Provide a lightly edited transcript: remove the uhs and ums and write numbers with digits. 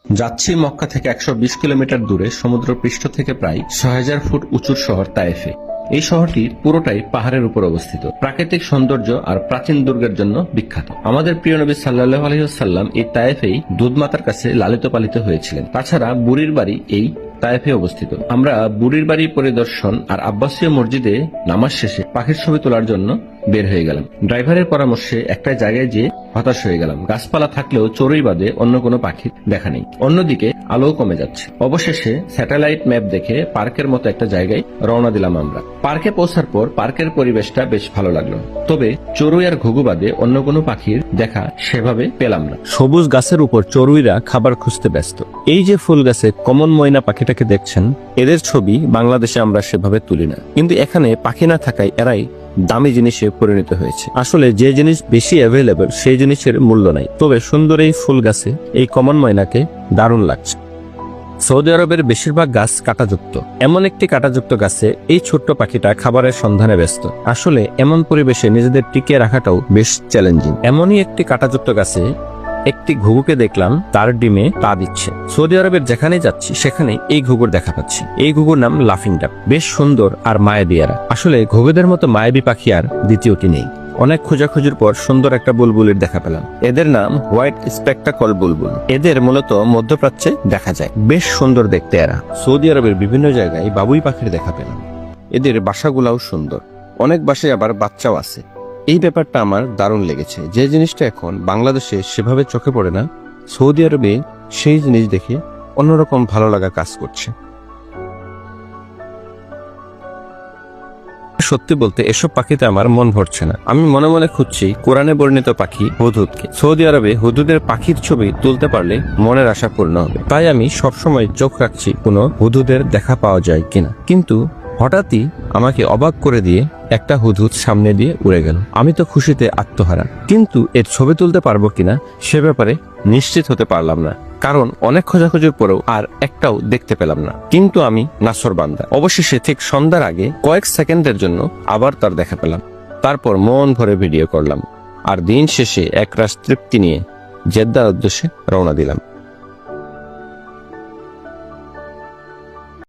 যাচ্ছি মক্কা থেকে 120 কিলোমিটার দূরে সমুদ্র পৃষ্ঠ থেকে প্রায় 6000 ফুট উঁচুর শহর তায়েফে। এই শহরটি পুরোটাই পাহাড়ের উপর অবস্থিত, প্রাকৃতিক সৌন্দর্য আর প্রাচীন দুর্গের জন্য বিখ্যাত। আমাদের প্রিয় নবী সাল্লাল্লাহু আলাইহি ওয়াসাল্লাম এই তায়েফেই দুধমাতার কাছে লালিত পালিত হয়েছিলেন। তাছাড়া বুড়ির বাড়ি এই তায়েফে অবস্থিত। আমরা বুড়ির বাড়ি পরিদর্শন আর আব্বাসীয় মসজিদে নামাজ শেষে পাখির ছবি তোলার জন্য বের হয়ে গেলাম। ড্রাইভারের পরামর্শে একটা জায়গায় যেয়ে হতাশ হয়ে গেলাম। গাছপালা থাকলেও চড়ুই বাদে অন্য কোনো পাখির দেখা নেই। অন্যদিকে আলোও কমে যাচ্ছে। অবশেষে স্যাটেলাইট ম্যাপ দেখে পার্কের মতো একটা জায়গায় রওনা দিলাম আমরা। পার্কে পৌঁছার পর পার্কের পরিবেশটা বেশ ভালো লাগলো, তবে চড়ুই আর ঘুঘু বাদে অন্য কোনো পাখির দেখা সেভাবে পেলাম না। সবুজ গাছের উপর চড়ুইরা খাবার খুঁজতে ব্যস্ত। এই যে ফুল গাছে কমন ময়না পাখিটাকে দেখছেন, এদের ছবি বাংলাদেশে আমরা সেভাবে তুলি না, কিন্তু এখানে পাখি না থাকায় এরাই দামি জিনিসে পরিণত হয়েছে। আসলে যে জিনিস বেশি অ্যাভেলেবল সেই জিনিসের মূল্য নাই। তবে সুন্দর এই ফুল গাছে এই কমন ময়নাকে দারুণ লাগছে। সৌদি আরবের বেশিরভাগ গাছ কাঁটাযুক্ত। এমন একটি কাঁটাযুক্ত গাছে এই ছোট্ট পাখিটা খাবারের সন্ধানে ব্যস্ত। আসলে এমন পরিবেশে নিজেদের টিকিয়ে রাখাটাও বেশ চ্যালেঞ্জিং। এমনই একটি কাঁটাযুক্ত গাছে একটি ঘুঘুকে দেখলাম তার ডিমে পা দিচ্ছে। সৌদি আরবের যেখানে যাচ্ছি সেখানে এই ঘুঘুর দেখা পাচ্ছি। এই ঘুঘুর নাম লাফিং ডাক। বেশ সুন্দর আর মায়াবিয়ারা। আসলে ঘুঘুদের মতো মায়াবী পাখি আর দ্বিতীয়টি নেই। অনেক খোঁজাখুঁজির পর সুন্দর একটা বুলবুলির দেখা পেলাম। এদের নাম হোয়াইট স্পেকটাকল বুলবুল। এদের মূলত মধ্যপ্রাচ্যে দেখা যায়। বেশ সুন্দর দেখতে এরা। সৌদি আরবের বিভিন্ন জায়গায় বাবুই পাখির দেখা পেলাম। এদের বাসাগুলাও সুন্দর। অনেক বাসায় আবার বাচ্চাও আছে। এই ব্যাপারটা আমার দারুণ লেগেছে। যে জিনিসটা এখন বাংলাদেশে সেভাবে চোখে পড়ে না, সৌদি আরবে সেই জিনিস দেখে অন্যরকম ভালো লাগা কাজ করছে। সত্যি বলতে এসব পাখিতে আমার মন ভরছে না। আমি মনে মনে খুঁজছি কোরআনে বর্ণিত পাখি হুদহুদকে। সৌদি আরবে হুদহুদের পাখির ছবি তুলতে পারলে মনের আশা পূর্ণ হবে। তাই আমি সবসময় চোখ রাখছি কোনো হুদহুদের দেখা পাওয়া যায় কিনা। কিন্তু হঠাৎই আমাকে অবাক করে দিয়ে একটা হুদহুদ সামনে দিয়ে উড়ে গেল। আমি তো খুশিতে আত্মহারা, কিন্তু এর ছবি তুলতে পারবো কিনা সে ব্যাপারে নিশ্চিত হতে পারলাম না, কারণ অনেক খোঁজাখুঁজির পরেও আর একটাও দেখতে পেলাম না। কিন্তু আমি নাছরবান্দা। অবশেষে ঠিক সন্ধ্যার আগে কয়েক সেকেন্ডের জন্য আবার তার দেখা পেলাম। তারপর মন ভরে ভিডিও করলাম আর দিন শেষে একরাশ তৃপ্তি নিয়ে জেদ্দার উদ্দেশ্যে রওনা দিলাম।